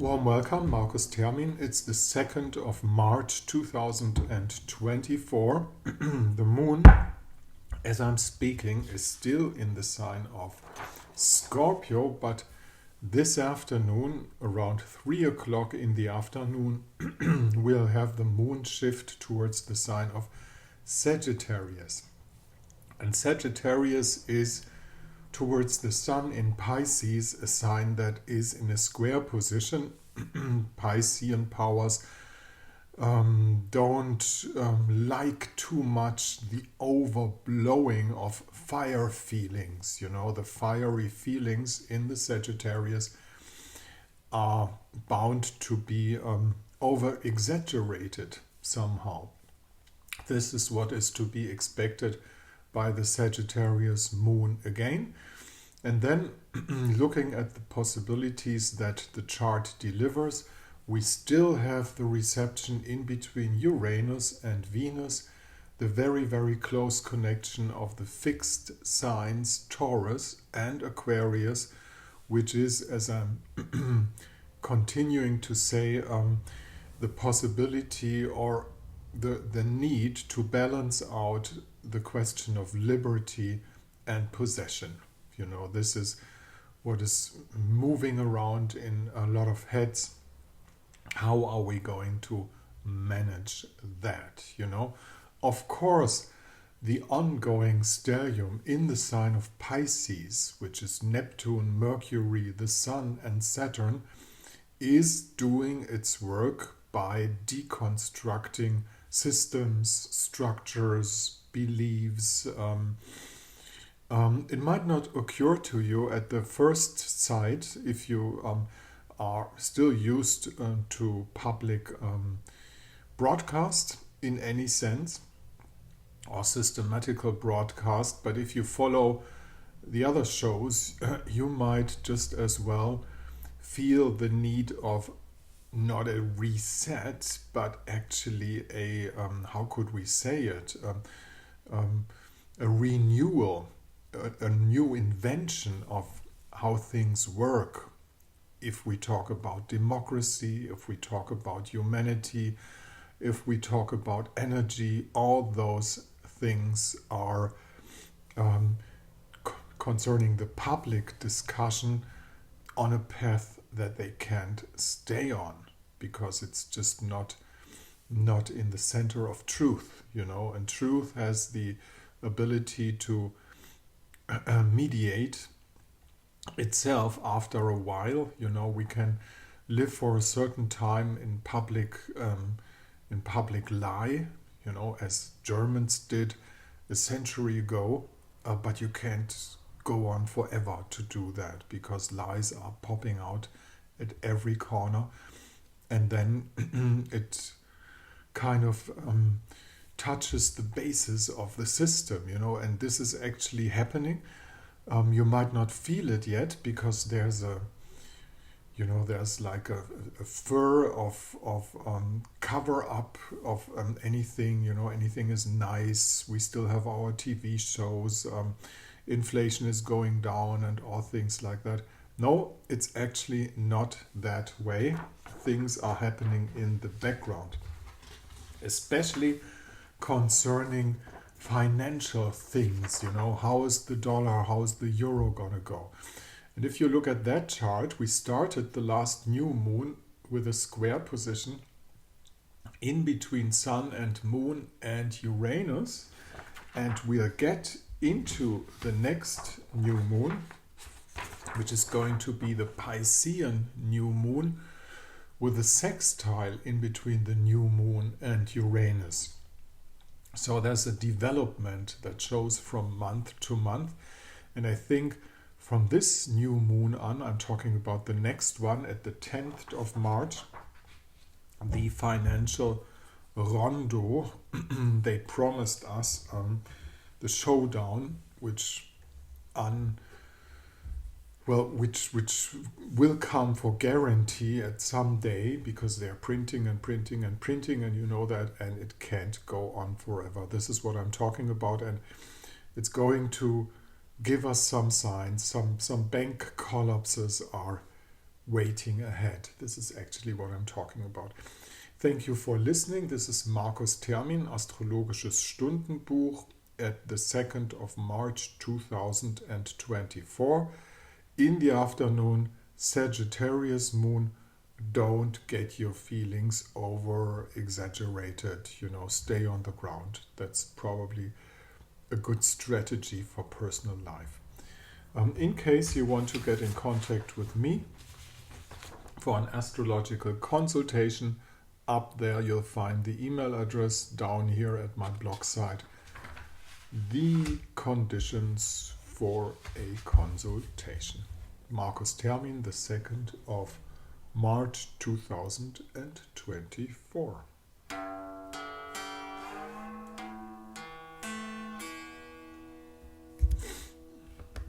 Warm welcome, Markus Termin. It's the 2nd of March 2024. The moon, as I'm speaking, is still in the sign of Scorpio, but this afternoon, around 3 o'clock in the afternoon, we'll have the moon shift towards the sign of Sagittarius. And Sagittarius is towards the sun in Pisces, a sign that is in a square position. Piscean powers don't like too much the overblowing of fire feelings. You know, the fiery feelings in the Sagittarius are bound to be over exaggerated somehow. This is what is to be expected by the Sagittarius moon again. And then looking at the possibilities that the chart delivers, we still have the reception in between Uranus and Venus, the very, very close connection of the fixed signs Taurus and Aquarius, which is, as I'm continuing to say, the possibility or the need to balance out the question of liberty and possession. You know, this is what is moving around in a lot of heads. How are we going to manage that? You know, of course, the ongoing stellium in the sign of Pisces, which is Neptune, Mercury, the Sun, and Saturn, is doing its work by deconstructing systems, structures, beliefs. It might not occur to you at the first sight if you are still used to public broadcast in any sense or systematical broadcast, but if you follow the other shows, you might just as well feel the need of not a reset, but actually a, how could we say it, a renewal, a new invention of how things work. If we talk about democracy, if we talk about humanity, if we talk about energy, all those things are concerning the public discussion on a path that they can't stay on, because it's just not in the center of truth, you know, and truth has the ability to mediate itself after a while. You know, we can live for a certain time in public lie, you know, as Germans did a century ago, but you can't go on forever to do that, because lies are popping out at every corner, and then it kind of touches the basis of the system, you know, and this is actually happening. You might not feel it yet, because there's like a fur of cover up of anything, you know, anything is nice. We still have our TV shows, inflation is going down and all things like that. No, it's actually not that way. Things are happening in the background, especially concerning financial things. You know, how is the dollar, how is the euro gonna go? And if you look at that chart, we started the last new moon with a square position in between Sun and Moon and Uranus, and we'll get into the next new moon, which is going to be the Piscean new moon, with a sextile in between the new moon and Uranus. So there's a development that shows from month to month, and I think from this new moon on, I'm talking about the next one at the 10th of March, the financial rondo, they promised us the showdown, which will come for guarantee at some day, because they're printing and printing and printing, and you know that, and it can't go on forever. This is what I'm talking about, and it's going to give us some signs. Some bank collapses are waiting ahead. This is actually what I'm talking about. Thank you for listening. This is Markus Termin, Astrologisches Stundenbuch at the 2nd of March 2024. In the afternoon, Sagittarius moon. Don't get your feelings over exaggerated, stay on the ground. That's probably a good strategy for personal life. In case you want to get in contact with me for an astrological consultation, up there you'll find the email address, down here at my blog site, the conditions for a consultation. Markus Termin, the 2nd of March 2024.